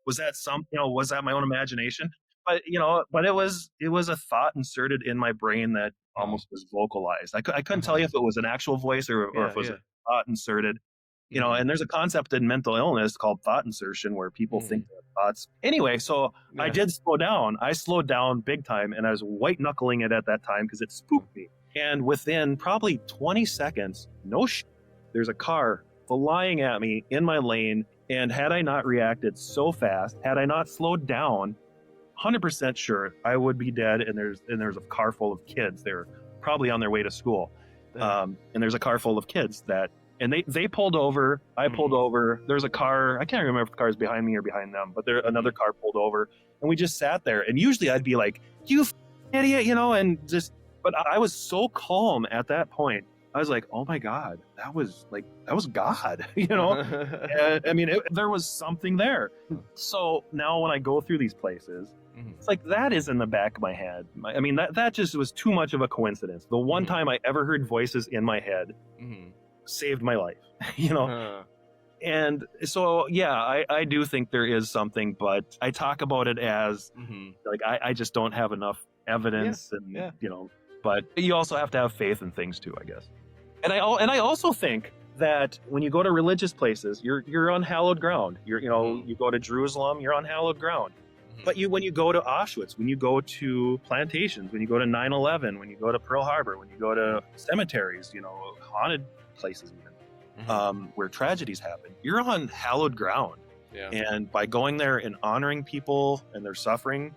was that something? Was that my own imagination?" but but it was a thought inserted in my brain that almost was vocalized. I couldn't tell you if it was an actual voice or if it was a thought inserted. And there's a concept in mental illness called thought insertion where people think their thoughts. Anyway, so I did slow down. I slowed down big time, and I was white knuckling it at that time because it spooked me. And within probably 20 seconds, there's a car flying at me in my lane. And had I not reacted so fast, had I not slowed down, 100% sure I would be dead. And there's a car full of kids. They're probably on their way to school. And there's a car full of kids and they pulled over. I pulled over. There's a car. I can't remember if the car is behind me or behind them, but another car pulled over, and we just sat there. And usually I'd be like, "You idiot," but I was so calm at that point. I was like, "Oh my God, that was God," And, I mean, there was something there. So now when I go through these places, it's like that is in the back of my head. I mean, that just was too much of a coincidence. The one time I ever heard voices in my head saved my life, And so, yeah, I do think there is something, but I talk about it as like, I just don't have enough evidence but you also have to have faith in things too, I guess. And I also think that when you go to religious places, you're on hallowed ground. You go to Jerusalem, you're on hallowed ground. But when you go to Auschwitz, when you go to plantations, when you go to 9/11, when you go to Pearl Harbor, when you go to cemeteries, haunted places even, where tragedies happen, you're on hallowed ground. Yeah. And by going there and honoring people and their suffering,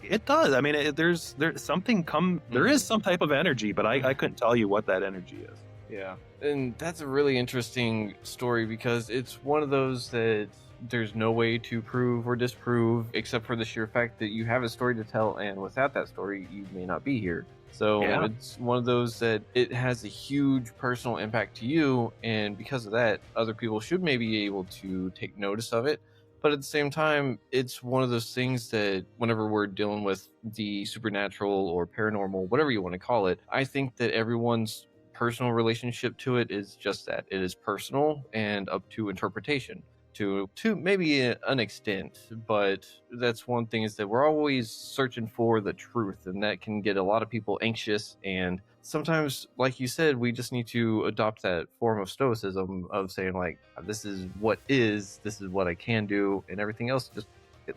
it does. I mean, there's something there is some type of energy, but I couldn't tell you what that energy is. Yeah. And that's a really interesting story because it's one of those that there's no way to prove or disprove except for the sheer fact that you have a story to tell, and without that story, you may not be here. So it's one of those that it has a huge personal impact to you, and because of that, other people should maybe be able to take notice of it. But at the same time, it's one of those things that whenever we're dealing with the supernatural or paranormal, whatever you want to call it, I think that everyone's personal relationship to it is just that. It is personal and up to interpretation. To maybe an extent, but that's one thing, is that we're always searching for the truth, and that can get a lot of people anxious. And sometimes, like you said, we just need to adopt that form of stoicism of saying, like, this is what is, this is what I can do, and everything else, just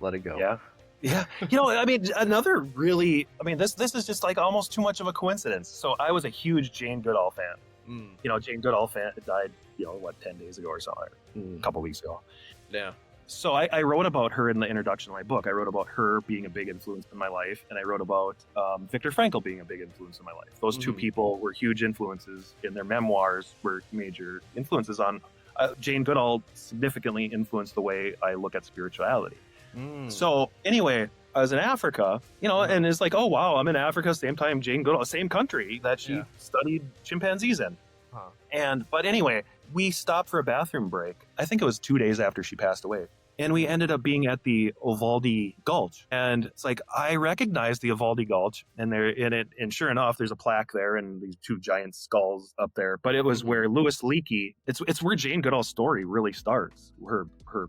let it go. Yeah. I mean, this is just like almost too much of a coincidence. So I was a huge Jane Goodall fan. Jane Goodall died, 10 days ago or so, a couple weeks ago. Yeah. So I wrote about her in the introduction of my book. I wrote about her being a big influence in my life, and I wrote about Viktor Frankl being a big influence in my life. Those two people were huge influences in their memoirs, were major influences on Jane Goodall. Significantly influenced the way I look at spirituality. So anyway, I was in Africa, and it's like, oh wow, I'm in Africa, same time Jane Goodall, same country that she studied chimpanzees in. But anyway, we stopped for a bathroom break. I think it was 2 days after she passed away. And we ended up being at the Uvalde Gulch. And it's like, I recognized the Uvalde Gulch, and they're in it. And sure enough, there's a plaque there and these two giant skulls up there. But it was where Louis Leakey, it's where Jane Goodall's story really starts, her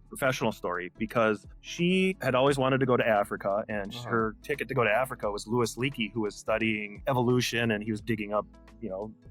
professional story, because she had always wanted to go to Africa, and her ticket to go to Africa was Louis Leakey, who was studying evolution, and he was digging up,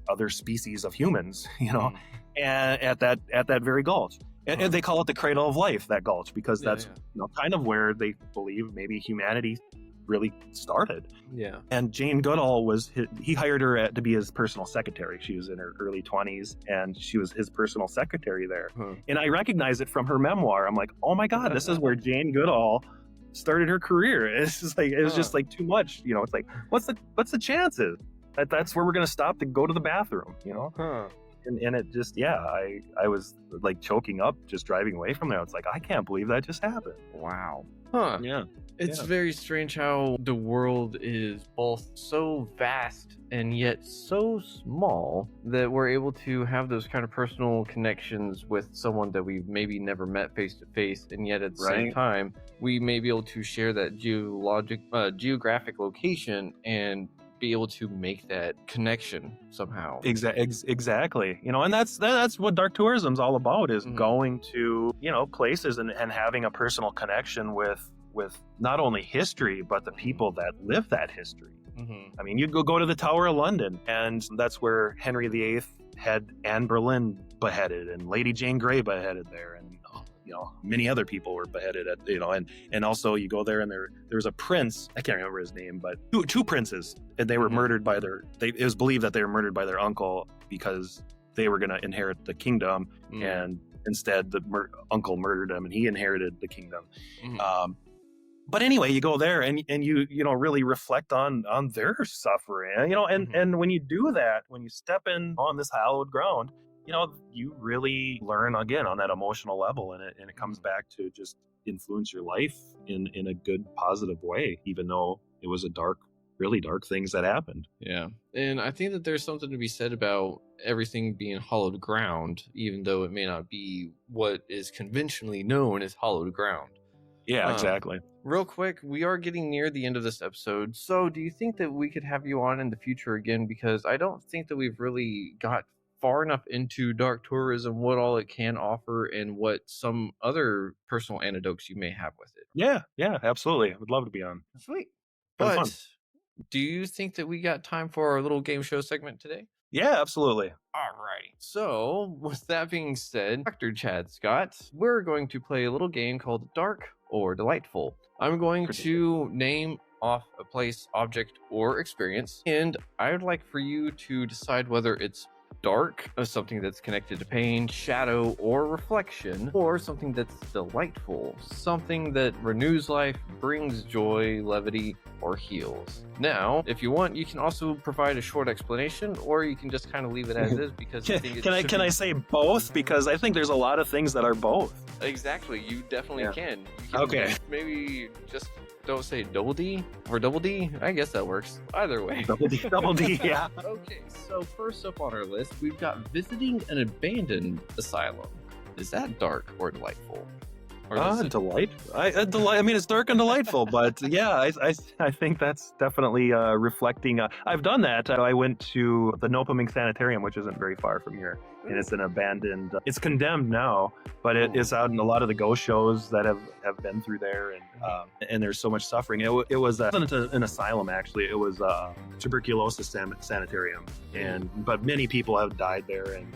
other species of humans, and at that very gulch. And they call it the cradle of life, that gulch, because that's kind of where they believe maybe humanity really started. Yeah. And Jane Goodall he hired her to be his personal secretary. She was in her early 20s, and she was his personal secretary there. And I recognize it from her memoir. I'm like, oh my God, this is where Jane Goodall started her career. It's just like, it was just like too much. It's like, what's the chances that that's where we're going to stop to go to the bathroom, And it just, I was like choking up just driving away from there. It's like, I can't believe that just happened. Wow. Yeah. It's very strange how the world is both so vast and yet so small that we're able to have those kind of personal connections with someone that we've maybe never met face to face, and yet at the same time, we may be able to share that geographic location and be able to make that connection somehow. Exactly. And that's what dark tourism's all about, is going to, places and having a personal connection with with not only history, but the people that live that history. Mm-hmm. I mean, you go to the Tower of London, and that's where Henry VIII had Anne Boleyn beheaded, and Lady Jane Grey beheaded there, and many other people were beheaded at, and also you go there, and there's a prince, I can't remember his name, but two princes, and they were murdered by it was believed that they were murdered by their uncle because they were going to inherit the kingdom, and instead the uncle murdered him, and he inherited the kingdom. But anyway, you go there and you really reflect on their suffering, and when you do that, when you step in on this hallowed ground, you really learn again on that emotional level, and it comes back to just influence your life in a good, positive way, even though it was really dark things that happened. Yeah. And I think that there's something to be said about everything being hallowed ground, even though it may not be what is conventionally known as hallowed ground. Yeah, exactly. Real quick, we are getting near the end of this episode. So do you think that we could have you on in the future again? Because I don't think that we've really got far enough into dark tourism, what all it can offer, and what some other personal anecdotes you may have with it. Yeah, absolutely. I would love to be on. Sweet. But fun. Do you think that we got time for our little game show segment today? Yeah, absolutely. Alrighty. So, with that being said, Dr. Chad Scott, we're going to play a little game called Dark or Delightful. I'm going to name off a place, object, or experience, and I would like for you to decide whether it's dark, something that's connected to pain, shadow, or reflection, or something that's delightful, something that renews life, brings joy, levity, or heals. Now, if you want, you can also provide a short explanation, or you can just kind of leave it as is, because I think can I say both? Because I think there's a lot of things that are both. Exactly, you definitely can. You can. Okay. Maybe just don't say double D or double D. I guess that works. Either way. Double D, yeah. Okay, so first up on our list, we've got visiting an abandoned asylum. Is that dark or delightful? Delight. I mean, it's dark and delightful, but yeah, I think that's definitely reflecting. I've done that. I went to the Nopaming Sanitarium, which isn't very far from here, and it's an abandoned. It's condemned now, but it is out in a lot of the ghost shows that have been through there, and there's so much suffering. It wasn't an asylum, actually. It was a tuberculosis sanitarium, but many people have died there, and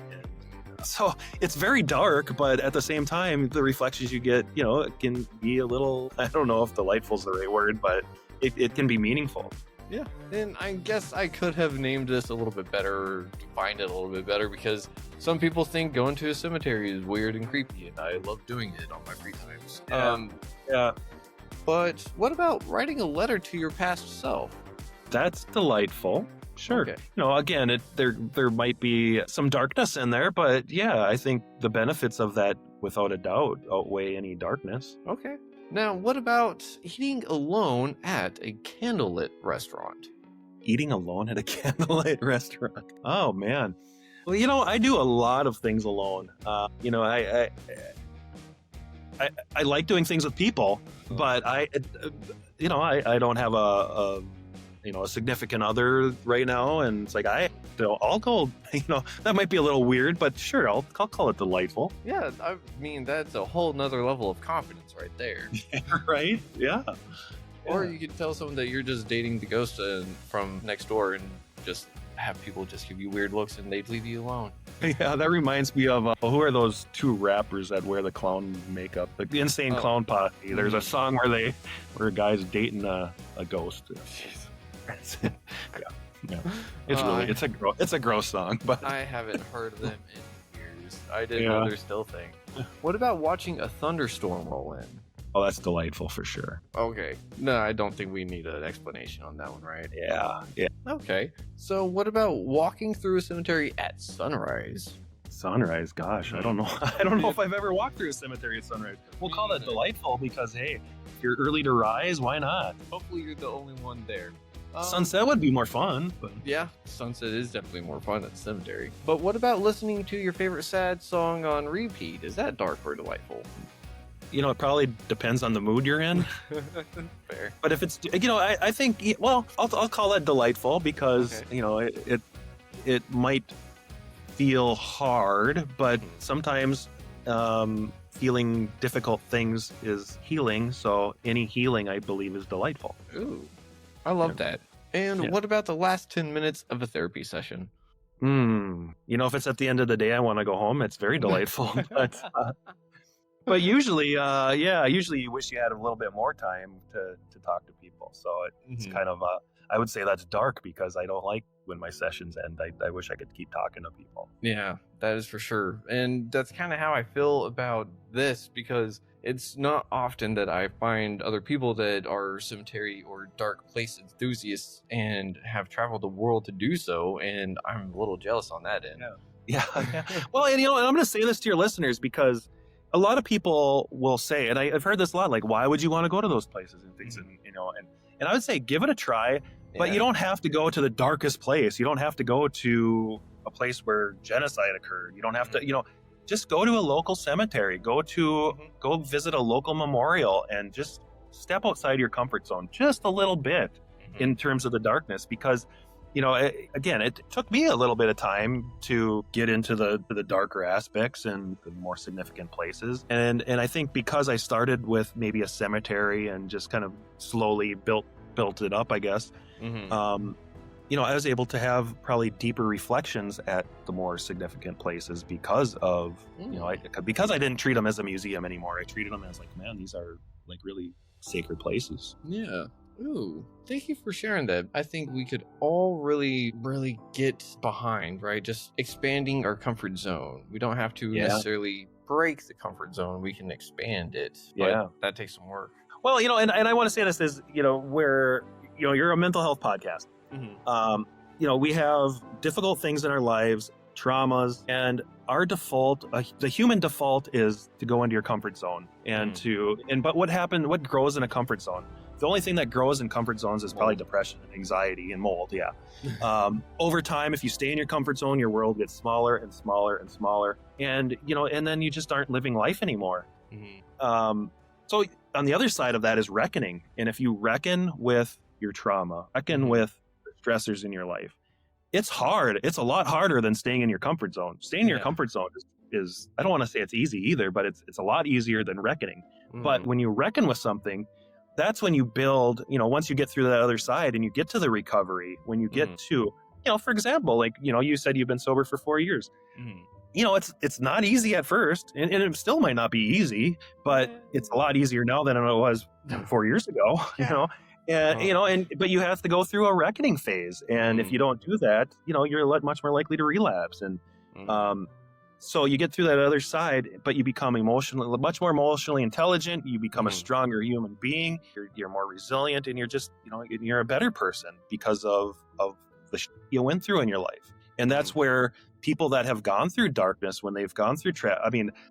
so it's very dark, but at the same time, the reflections you get, it can be a little, I don't know if delightful is the right word, but it can be meaningful. Yeah, and I guess I could have named this a little bit better, defined it a little bit better, because some people think going to a cemetery is weird and creepy, and I love doing it on my free times. Yeah. But what about writing a letter to your past self? That's delightful. Sure. Okay. Again, there might be some darkness in there, but yeah, I think the benefits of that, without a doubt, outweigh any darkness. Okay. Now, what about eating alone at a candlelit restaurant? Eating alone at a candlelit restaurant? Oh, man. Well, I do a lot of things alone. I like doing things with people, but I don't have a significant other right now, and it's like I'll go. That might be a little weird, but sure, I'll call it delightful. Yeah, I mean that's a whole nother level of confidence right there. Right? Yeah. Or you could tell someone that you're just dating the ghost from next door, and just have people just give you weird looks, and they'd leave you alone. Yeah, that reminds me of who are those two rappers that wear the clown makeup? Like the Insane Clown Posse. There's a song where a guy's dating a ghost. Yeah. It's a gross song, but I haven't heard of them in years. I didn't know they're still a thing. What about watching a thunderstorm roll in? Oh, that's delightful for sure. Okay. No, I don't think we need an explanation on that one, right? Yeah. Okay. So what about walking through a cemetery at sunrise? Sunrise, gosh, I don't know. I don't know if I've ever walked through a cemetery at sunrise. We'll call that delightful because, hey, if you're early to rise, why not? Hopefully you're the only one there. Sunset would be more fun. But... Yeah, sunset is definitely more fun at the cemetery. But what about listening to your favorite sad song on repeat? Is that dark or delightful? It probably depends on the mood you're in. Fair. But if it's, I think, well, I'll call that delightful because, it might feel hard, but sometimes feeling difficult things is healing. So any healing, I believe, is delightful. Ooh, I love that. And what about the last 10 minutes of a therapy session? If it's at the end of the day, I want to go home. It's very delightful. But usually, usually you wish you had a little bit more time to talk to people. So it's kind of, I would say that's dark because I don't like when my sessions end. I wish I could keep talking to people. Yeah, that is for sure. And that's kind of how I feel about this, because it's not often that I find other people that are cemetery or dark place enthusiasts and have traveled the world to do so. And I'm a little jealous on that end. Yeah. Well, and and I'm going to say this to your listeners because a lot of people will say, and I've heard this a lot, like, why would you want to go to those places and things? And I would say, give it a try, but you don't have to go to the darkest place. You don't have to go to a place where genocide occurred. You don't have to, just go to a local cemetery, go visit a local memorial, and just step outside your comfort zone just a little bit in terms of the darkness, because again, it took me a little bit of time to get into the darker aspects and the more significant places. And I think because I started with maybe a cemetery and just kind of slowly built it up, I guess, I was able to have probably deeper reflections at the more significant places because of, because I didn't treat them as a museum anymore. I treated them as like, man, these are like really sacred places. Yeah. Ooh, thank you for sharing that. I think we could all really, really get behind, right? Just expanding our comfort zone. We don't have to necessarily break the comfort zone. We can expand it. But that takes some work. Well, and I want to say this is, where, you're a mental health podcast. We have difficult things in our lives, traumas, and our default, the human default is to go into your comfort zone but what grows in a comfort zone? The only thing that grows in comfort zones is probably depression and anxiety and mold. Yeah. Over time, if you stay in your comfort zone, your world gets smaller and smaller and smaller. And, and then you just aren't living life anymore. So on the other side of that is reckoning. And if you reckon with your trauma, reckon with the stressors in your life, it's hard. It's a lot harder than staying in your comfort zone. Staying in your comfort zone is, I don't want to say it's easy either, but it's a lot easier than reckoning. But when you reckon with something, that's when you build, once you get through that other side and you get to the recovery, when you get to, for example, like, you said you've been sober for 4 years. It's not easy at first, and it still might not be easy, but it's a lot easier now than it was 4 years ago, but you have to go through a reckoning phase. And if you don't do that, you're much more likely to relapse. And, so you get through that other side, but you become much more emotionally intelligent. You become a stronger human being. You're more resilient, and you're just, you're a better person because of the shit you went through in your life. And that's where people that have gone through darkness, when they've gone through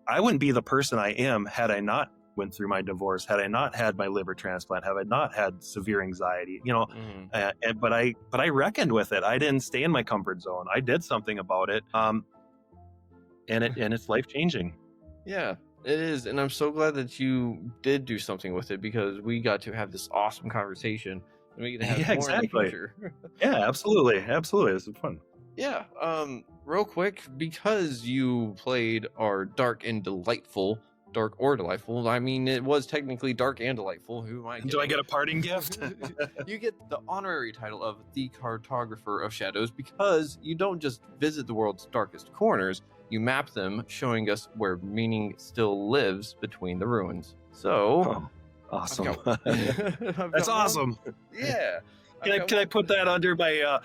I wouldn't be the person I am had I not went through my divorce, had I not had my liver transplant, had I not had severe anxiety, but I reckoned with it. I didn't stay in my comfort zone. I did something about it. And it's life-changing. Yeah, it is. And I'm so glad that you did do something with it, because we got to have this awesome conversation. And we get to have more in the future. Yeah, absolutely. Absolutely. This is fun. Yeah. Real quick, because you played our dark or delightful. I mean, it was technically dark and delightful. Do I get a parting gift? You get the honorary title of the Cartographer of Shadows, because you don't just visit the world's darkest corners. You map them, showing us where meaning still lives between the ruins. So, awesome! That's awesome. Yeah. Can I put that under my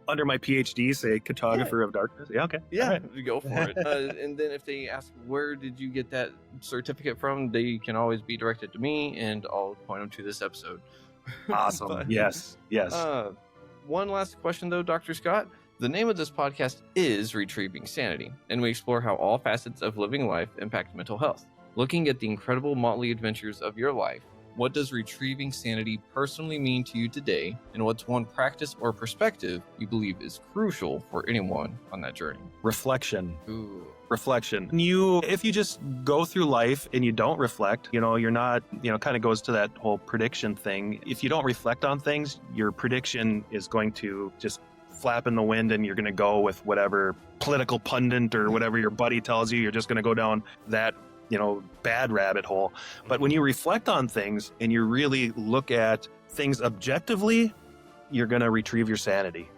under my PhD, say Cartographer of Darkness? Yeah. Okay. Yeah. Right. Go for it. And then if they ask where did you get that certificate from, they can always be directed to me, and I'll point them to this episode. Awesome. Yes. One last question though, Dr. Scott. The name of this podcast is Retrieving Sanity, and we explore how all facets of living life impact mental health. Looking at the incredible motley adventures of your life, what does retrieving sanity personally mean to you today, and what's one practice or perspective you believe is crucial for anyone on that journey? Reflection. Ooh. Reflection. If you just go through life and you don't reflect, you're not, kind of goes to that whole prediction thing. If you don't reflect on things, your prediction is going to just flap in the wind, and you're going to go with whatever political pundit or whatever your buddy tells you. You're just going to go down that bad rabbit hole. But when you reflect on things and you really look at things objectively, you're going to retrieve your sanity.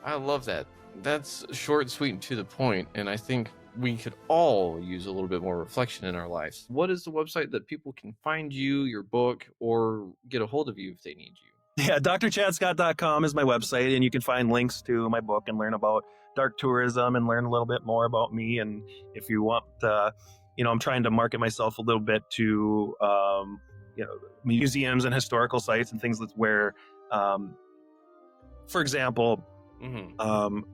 I love that. That's short, sweet, and to the point. And I think we could all use a little bit more reflection in our lives. What is the website that people can find you, your book, or get a hold of you if they need you? Yeah, drchadscott.com is my website, and you can find links to my book and learn about dark tourism and learn a little bit more about me. And if you want, I'm trying to market myself a little bit to, museums and historical sites and things where, for example,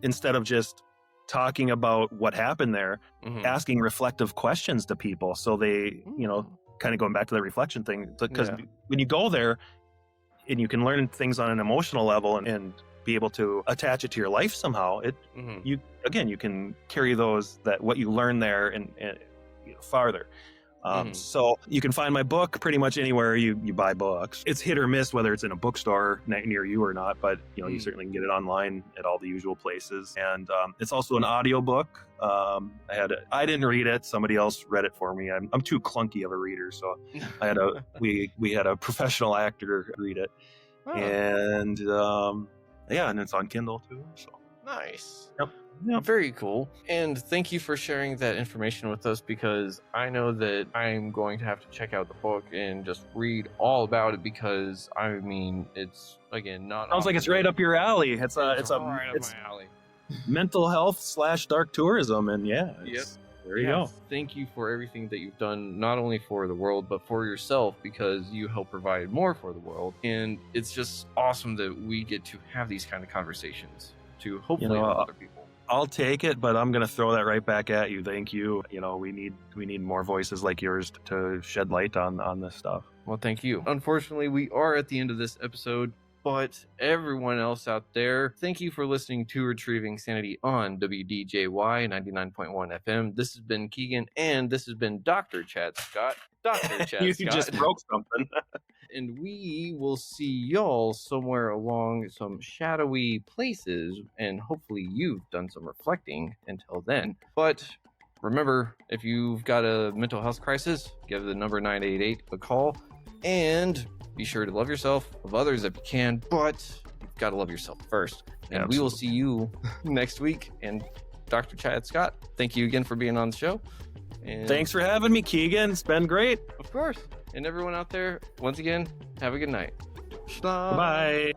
instead of just talking about what happened there, asking reflective questions to people. So they, kind of going back to the reflection thing, because when you go there and you can learn things on an emotional level and be able to attach it to your life somehow, you can carry what you learn there and farther. So you can find my book pretty much anywhere you buy books. It's hit or miss whether it's in a bookstore near you or not, but you certainly can get it online at all the usual places. And it's also an audiobook. I didn't read it; somebody else read it for me. I'm too clunky of a reader, so we had a professional actor read it, and and it's on Kindle too. So nice. Yep. Very cool. And thank you for sharing that information with us, because I know that I'm going to have to check out the book and just read all about it, because it's again not sounds like it's right up your alley. It's right up my alley. Mental health / dark tourism, and there you go. Thank you for everything that you've done, not only for the world but for yourself, because you help provide more for the world. And it's just awesome that we get to have these kind of conversations to hopefully help other people. I'll take it, but I'm going to throw that right back at you. Thank you. We need more voices like yours to shed light on this stuff. Well, thank you. Unfortunately, we are at the end of this episode, but everyone else out there, thank you for listening to Retrieving Sanity on WDJY 99.1 FM. This has been Keegan, and this has been Dr. Chad Scott. Dr. Chad you Scott. just broke something. And we will see y'all somewhere along some shadowy places, and hopefully you've done some reflecting until then. But remember, if you've got a mental health crisis, give the number 988 a call, and be sure to love yourself, love others if you can, but you've got to love yourself first. And Absolutely. We will see you next week. And Dr. Chad Scott, thank you again for being on the show. And thanks for having me, Keegan. It's been great. Of course. And everyone out there, once again, have a good night. Bye.